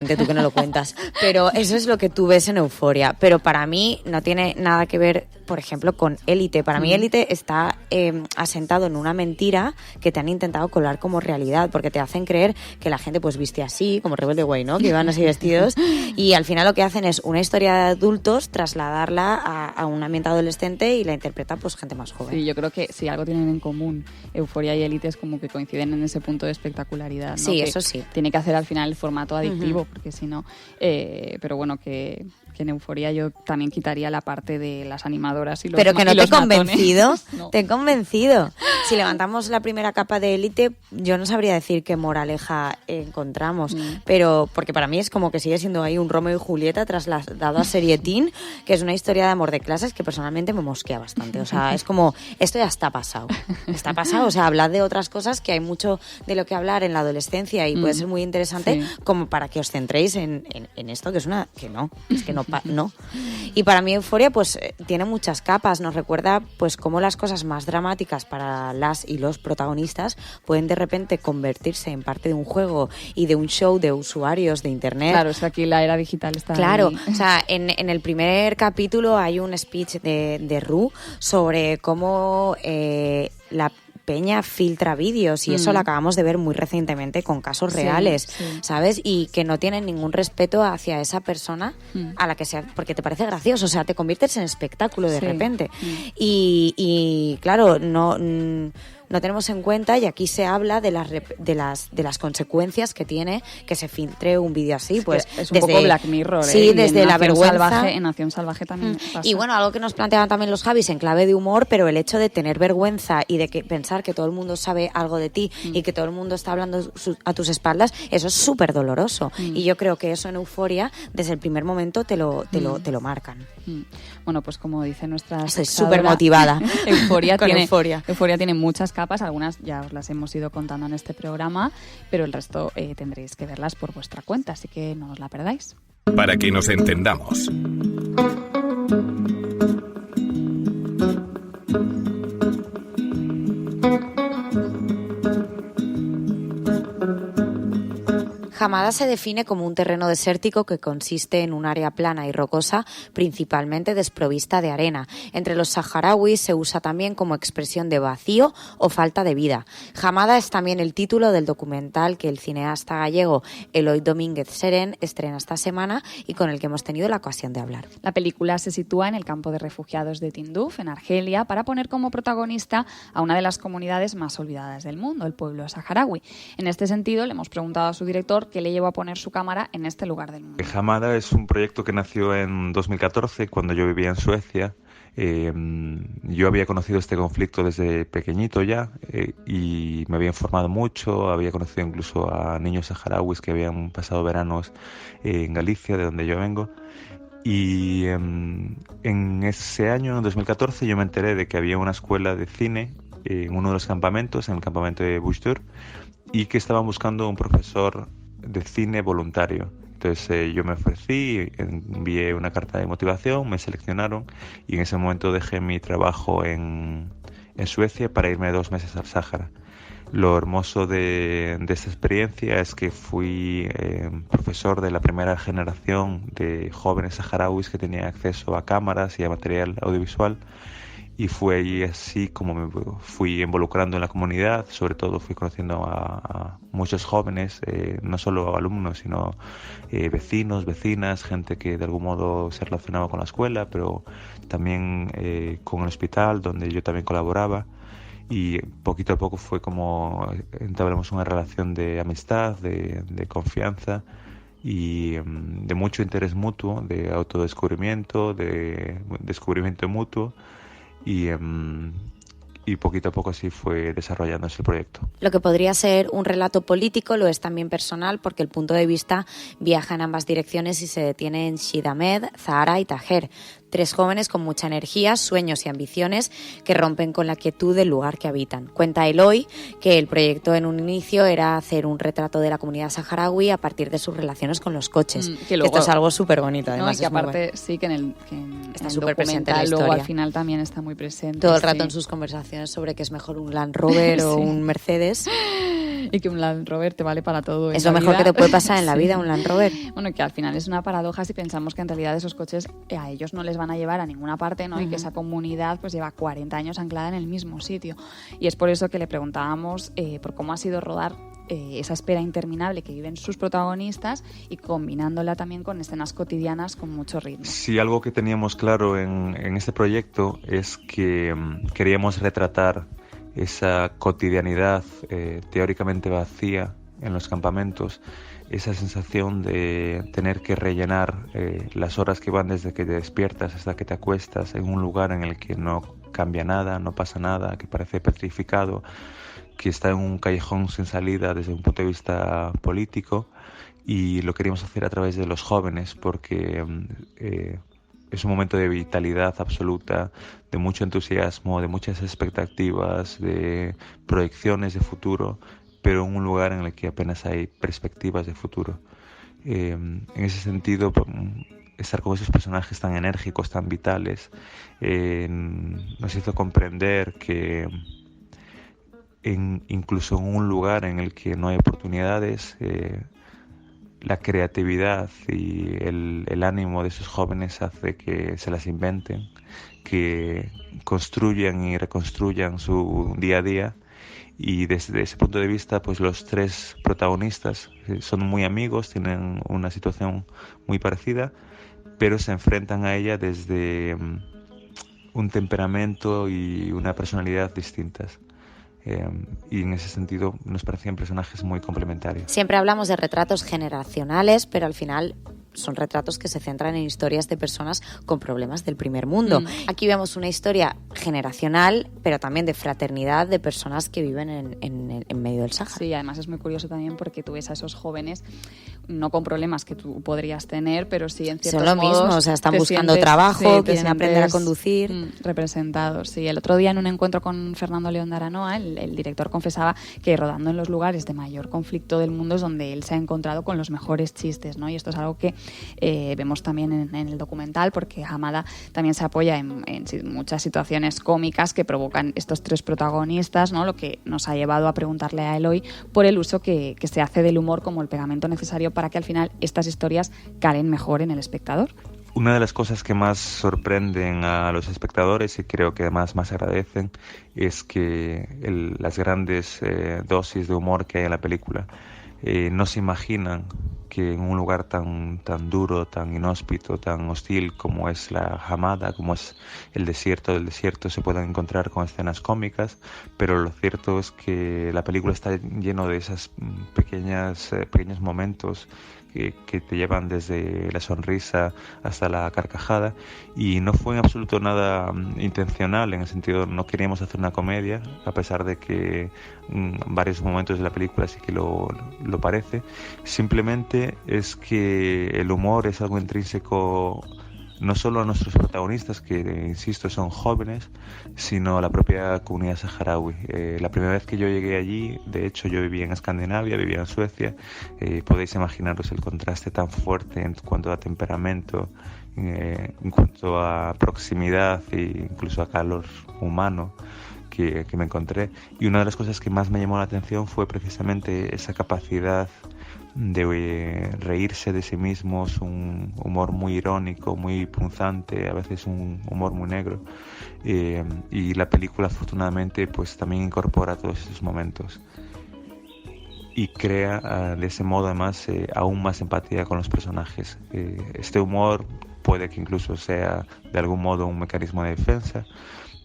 tú que no lo cuentas, pero eso es lo que tú ves en Euphoria. Pero para mí no tiene nada que ver, por ejemplo, con Élite. Para mí Élite está asentado en una mentira que te han intentado colar como realidad, porque te hacen creer que la gente pues viste así, como Rebelde Way, ¿no? Que iban así vestidos, y al final lo que hacen es una historia de adultos, trasladarla a un ambiente adolescente y la interpreta pues gente más joven. Sí, yo creo que si algo tienen en común Euphoria y Élite es como que coinciden en ese punto de espectacularidad, ¿no? Sí, que eso sí. Tiene que hacer al final el formato adictivo, porque si no... pero bueno, que en Euphoria yo también quitaría la parte de las animadoras y los Pero que no te he convencido, no. Te he convencido. Si levantamos la primera capa de Élite, yo no sabría decir qué moraleja encontramos, pero porque para mí es como que sigue siendo ahí un Romeo y Julieta trasladado a serie teen, que es una historia de amor de clases que personalmente me mosquea bastante. O sea, es como, esto ya está pasado. Está pasado, o sea, hablad de otras cosas, que hay mucho de lo que hablar en la adolescencia y puede ser muy interesante, como para que os centréis en esto, que es una... que no, es que no. Y para mí Euphoria pues tiene muchas capas, nos recuerda pues cómo las cosas más dramáticas para las y los protagonistas pueden de repente convertirse en parte de un juego y de un show de usuarios de internet. Claro, es que aquí la era digital está claro, ahí. O sea, en el primer capítulo hay un speech de Rue sobre cómo la peña filtra vídeos y eso lo acabamos de ver muy recientemente con casos reales, ¿sabes? Y que no tienen ningún respeto hacia esa persona a la que sea, porque te parece gracioso, o sea, te conviertes en espectáculo de repente. Y claro, no tenemos en cuenta, y aquí se habla de las consecuencias que tiene que se filtre un vídeo así. Pues es un poco Black Mirror. Sí, desde la vergüenza. En Nación Salvaje también pasa. Y bueno, algo que nos planteaban también los Javis en clave de humor, pero el hecho de tener vergüenza y de que pensar que todo el mundo sabe algo de ti y que todo el mundo está hablando a tus espaldas, eso es súper doloroso. Y yo creo que eso en Euphoria, desde el primer momento, te lo marcan. Bueno, pues como dice nuestra... Estoy súper motivada. Euphoria Euphoria tiene muchas capas, algunas ya os las hemos ido contando en este programa, pero el resto tendréis que verlas por vuestra cuenta, así que no os la perdáis. Para que nos entendamos. Hamada se define como un terreno desértico que consiste en un área plana y rocosa, principalmente desprovista de arena. Entre los saharauis se usa también como expresión de vacío o falta de vida. Hamada es también el título del documental que el cineasta gallego Eloy Domínguez Seren estrena esta semana y con el que hemos tenido la ocasión de hablar. La película se sitúa en el campo de refugiados de Tinduf, en Argelia, para poner como protagonista a una de las comunidades más olvidadas del mundo, el pueblo saharaui. En este sentido, le hemos preguntado a su director qué le llevó a poner su cámara en este lugar del mundo. Hamada es un proyecto que nació en 2014, cuando yo vivía en Suecia. Yo había conocido este conflicto desde pequeñito ya y me había informado mucho, había conocido incluso a niños saharauis que habían pasado veranos en Galicia, de donde yo vengo. Y en ese año, en 2014, yo me enteré de que había una escuela de cine en uno de los campamentos, en el campamento de Bushtur, y que estaban buscando un profesor de cine voluntario. Entonces yo me ofrecí, envié una carta de motivación, me seleccionaron y en ese momento dejé mi trabajo en Suecia para irme 2 meses al Sáhara. Lo hermoso de esta experiencia es que fui profesor de la primera generación de jóvenes saharauis que tenían acceso a cámaras y a material audiovisual. Y fue ahí así como me fui involucrando en la comunidad, sobre todo fui conociendo a muchos jóvenes, no solo alumnos, sino vecinos, vecinas, gente que de algún modo se relacionaba con la escuela, pero también con el hospital donde yo también colaboraba. Y poquito a poco fue como entablamos una relación de amistad, de confianza y de mucho interés mutuo, de autodescubrimiento, de descubrimiento mutuo. Y poquito a poco así fue desarrollándose el proyecto. Lo que podría ser un relato político lo es también personal, porque el punto de vista viaja en ambas direcciones y se detiene en Shid Ahmed, Zahara y Taher, 3 jóvenes con mucha energía, sueños y ambiciones que rompen con la quietud del lugar que habitan. Cuenta Eloy que el proyecto en un inicio era hacer un retrato de la comunidad saharaui a partir de sus relaciones con los coches. Que luego, esto es algo súper bonito, además. No, y que aparte sí que en está súper presente en la luego historia. Al final también está muy presente. Todo el rato en sus conversaciones sobre que es mejor un Land Rover o un Mercedes. y que un Land Rover te vale para todo. Es lo mejor que te puede pasar en la vida, un Land Rover. Bueno, que al final es una paradoja si pensamos que en realidad esos coches a ellos no les van a llevar a ninguna parte, ¿no? Y que esa comunidad pues lleva 40 años anclada en el mismo sitio. Y es por eso que le preguntábamos por cómo ha sido rodar esa espera interminable que viven sus protagonistas y combinándola también con escenas cotidianas con mucho ritmo. Sí, algo que teníamos claro en este proyecto es que queríamos retratar esa cotidianidad teóricamente vacía en los campamentos, esa sensación de tener que rellenar las horas que van desde que te despiertas hasta que te acuestas en un lugar en el que no cambia nada, no pasa nada, que parece petrificado, que está en un callejón sin salida desde un punto de vista político, y lo queríamos hacer a través de los jóvenes porque es un momento de vitalidad absoluta, de mucho entusiasmo, de muchas expectativas, de proyecciones de futuro, pero en un lugar en el que apenas hay perspectivas de futuro. En ese sentido, estar con esos personajes tan enérgicos, tan vitales, nos hizo comprender que incluso en un lugar en el que no hay oportunidades, la creatividad y el ánimo de esos jóvenes hace que se las inventen, que construyan y reconstruyan su día a día. Y desde ese punto de vista, pues los tres protagonistas son muy amigos, tienen una situación muy parecida, pero se enfrentan a ella desde un temperamento y una personalidad distintas. Y en ese sentido nos parecían personajes muy complementarios. Siempre hablamos de retratos generacionales, pero al final son retratos que se centran en historias de personas con problemas del primer mundo. Aquí vemos una historia generacional, pero también de fraternidad, de personas que viven en medio del Sáhara. Sí, además es muy curioso también porque tú ves a esos jóvenes no con problemas que tú podrías tener, pero sí en ciertos modos. Son lo mismo, o sea, están buscando trabajo, sí, quieren aprender a conducir. Representados, sí. El otro día en un encuentro con Fernando León de Aranoa, el director confesaba que rodando en los lugares de mayor conflicto del mundo es donde él se ha encontrado con los mejores chistes, ¿no? Y esto es algo que vemos también en el documental, porque Hamada también se apoya en muchas situaciones cómicas que provocan estos tres protagonistas, ¿no? Lo que nos ha llevado a preguntarle a Eloy por el uso que se hace del humor como el pegamento necesario para que al final estas historias calen mejor en el espectador. Una de las cosas que más sorprenden a los espectadores y creo que además más agradecen es que las grandes dosis de humor que hay en la película no se imaginan que en un lugar tan duro, tan inhóspito, tan hostil como es la Hamada, como es el desierto del desierto, se puedan encontrar con escenas cómicas, pero lo cierto es que la película está lleno de esas pequeños momentos que te llevan desde la sonrisa hasta la carcajada, y no fue en absoluto nada intencional, en el sentido no queríamos hacer una comedia, a pesar de que varios momentos de la película sí que lo parece. Simplemente es que el humor es algo intrínseco no solo a nuestros protagonistas, que insisto son jóvenes, sino a la propia comunidad saharaui. La primera vez que yo llegué allí, de hecho yo vivía en Escandinavia, vivía en Suecia, podéis imaginaros el contraste tan fuerte en cuanto a temperamento, en cuanto a proximidad e incluso a calor humano que me encontré. Y una de las cosas que más me llamó la atención fue precisamente esa capacidad de reírse de sí mismos, un humor muy irónico, muy punzante, a veces un humor muy negro, y la película afortunadamente pues también incorpora todos esos momentos y crea de ese modo además aún más empatía con los personajes. Este humor puede que incluso sea de algún modo un mecanismo de defensa,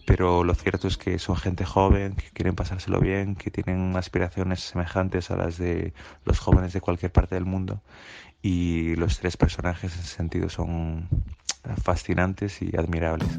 pero lo cierto es que son gente joven, que quieren pasárselo bien, que tienen aspiraciones semejantes a las de los jóvenes de cualquier parte del mundo, y los tres personajes en ese sentido son fascinantes y admirables.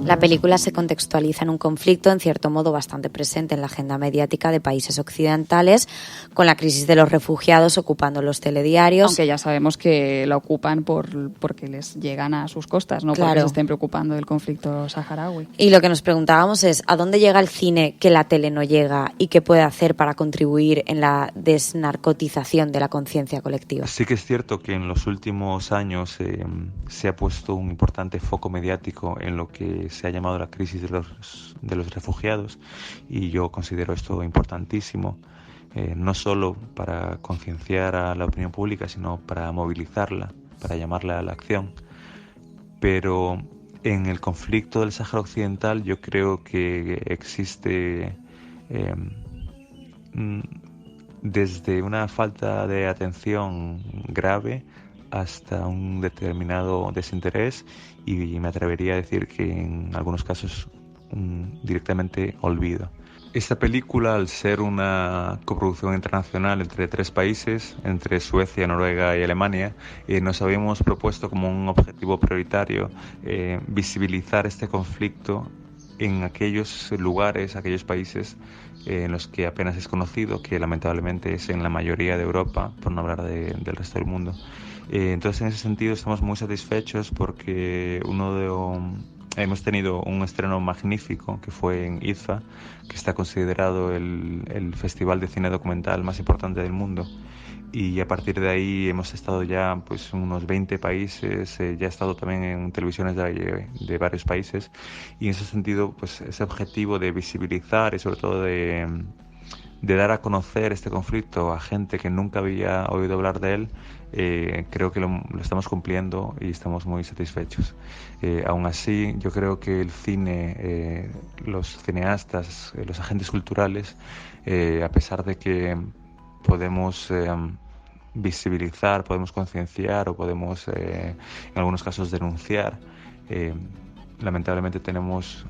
La película se contextualiza en un conflicto en cierto modo bastante presente en la agenda mediática de países occidentales, con la crisis de los refugiados ocupando los telediarios. Aunque ya sabemos que la ocupan porque les llegan a sus costas, no porque se estén preocupando del conflicto saharaui. Y lo que nos preguntábamos es, ¿a dónde llega el cine que la tele no llega y qué puede hacer para contribuir en la desnarcotización de la conciencia colectiva? Sí que es cierto que en los últimos años se ha puesto un importante foco mediático en lo que se ha llamado la crisis de los refugiados, y yo considero esto importantísimo, no solo para concienciar a la opinión pública, sino para movilizarla, para llamarla a la acción. Pero en el conflicto del Sáhara Occidental yo creo que existe desde una falta de atención grave hasta un determinado desinterés, y me atrevería a decir que en algunos casos directamente olvido. Esta película, al ser una coproducción internacional entre 3 países, entre Suecia, Noruega y Alemania, nos habíamos propuesto como un objetivo prioritario visibilizar este conflicto en aquellos lugares, aquellos países en los que apenas es conocido, que lamentablemente es en la mayoría de Europa, por no hablar del resto del mundo. Entonces, en ese sentido, estamos muy satisfechos porque hemos tenido un estreno magnífico que fue en IDFA, que está considerado el festival de cine documental más importante del mundo. Y a partir de ahí hemos estado ya pues en unos 20 países, ya he estado también en televisiones de varios países, y en ese sentido pues ese objetivo de visibilizar y sobre todo de dar a conocer este conflicto a gente que nunca había oído hablar de él, creo que lo estamos cumpliendo y estamos muy satisfechos. Aún así, yo creo que el cine, los cineastas, los agentes culturales, a pesar de que podemos visibilizar, podemos concienciar o podemos en algunos casos denunciar, lamentablemente tenemos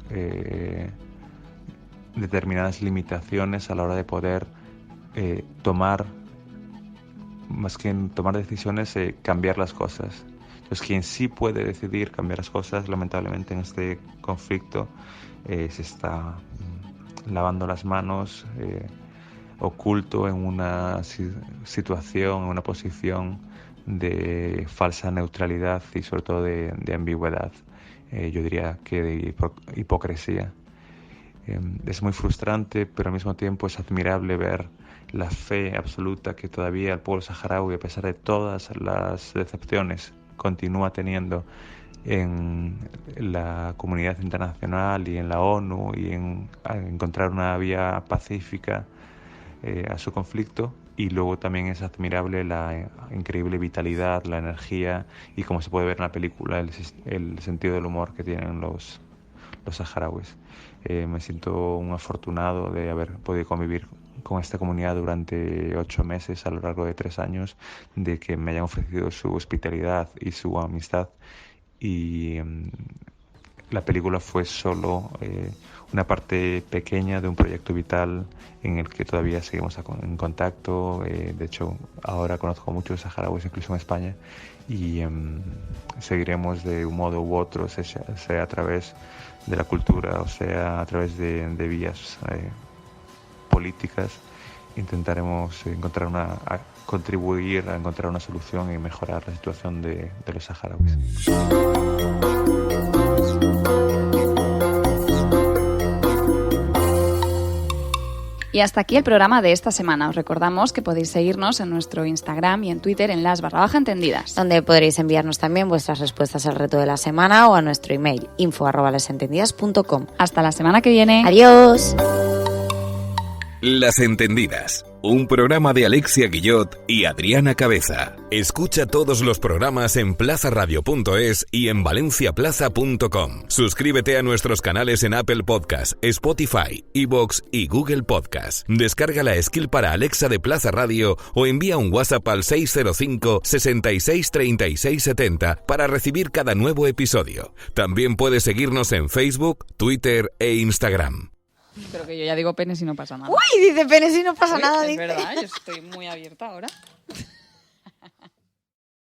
determinadas limitaciones a la hora de poder tomar, más que tomar decisiones, cambiar las cosas. Entonces, quien sí puede decidir cambiar las cosas, lamentablemente en este conflicto se está lavando las manos, oculto en una situación, en una posición de falsa neutralidad y sobre todo de ambigüedad, yo diría que de hipocresía. Es muy frustrante, pero al mismo tiempo es admirable ver la fe absoluta que todavía el pueblo saharaui, a pesar de todas las decepciones, continúa teniendo en la comunidad internacional y en la ONU, y en encontrar una vía pacífica a su conflicto. Y luego también es admirable la increíble vitalidad, la energía y, como se puede ver en la película, el sentido del humor que tienen los saharauis. Me siento un afortunado de haber podido convivir con esta comunidad durante 8 meses a lo largo de 3 años, de que me hayan ofrecido su hospitalidad y su amistad. Y la película fue solo una parte pequeña de un proyecto vital en el que todavía seguimos en contacto. De hecho, ahora conozco a muchos saharauis, incluso en España, y seguiremos de un modo u otro, sea a través de la cultura o sea a través de vías políticas. Intentaremos contribuir a encontrar una solución y mejorar la situación de los saharauis. Y hasta aquí el programa de esta semana. Os recordamos que podéis seguirnos en nuestro Instagram y en Twitter en _entendidas. Donde podréis enviarnos también vuestras respuestas al reto de la semana o a nuestro email info@lasentendidas.com. Hasta la semana que viene. ¡Adiós! Las Entendidas, un programa de Alexia Guillot y Adriana Cabeza. Escucha todos los programas en plazaradio.es y en valenciaplaza.com. Suscríbete a nuestros canales en Apple Podcasts, Spotify, iVoox y Google Podcasts. Descarga la skill para Alexa de Plaza Radio o envía un WhatsApp al 605 66 36 70 para recibir cada nuevo episodio. También puedes seguirnos en Facebook, Twitter e Instagram. Pero que yo ya digo penes y no pasa nada. ¡Uy! Dice penes y no pasa nada. Es dice. verdad, yo estoy muy abierta ahora.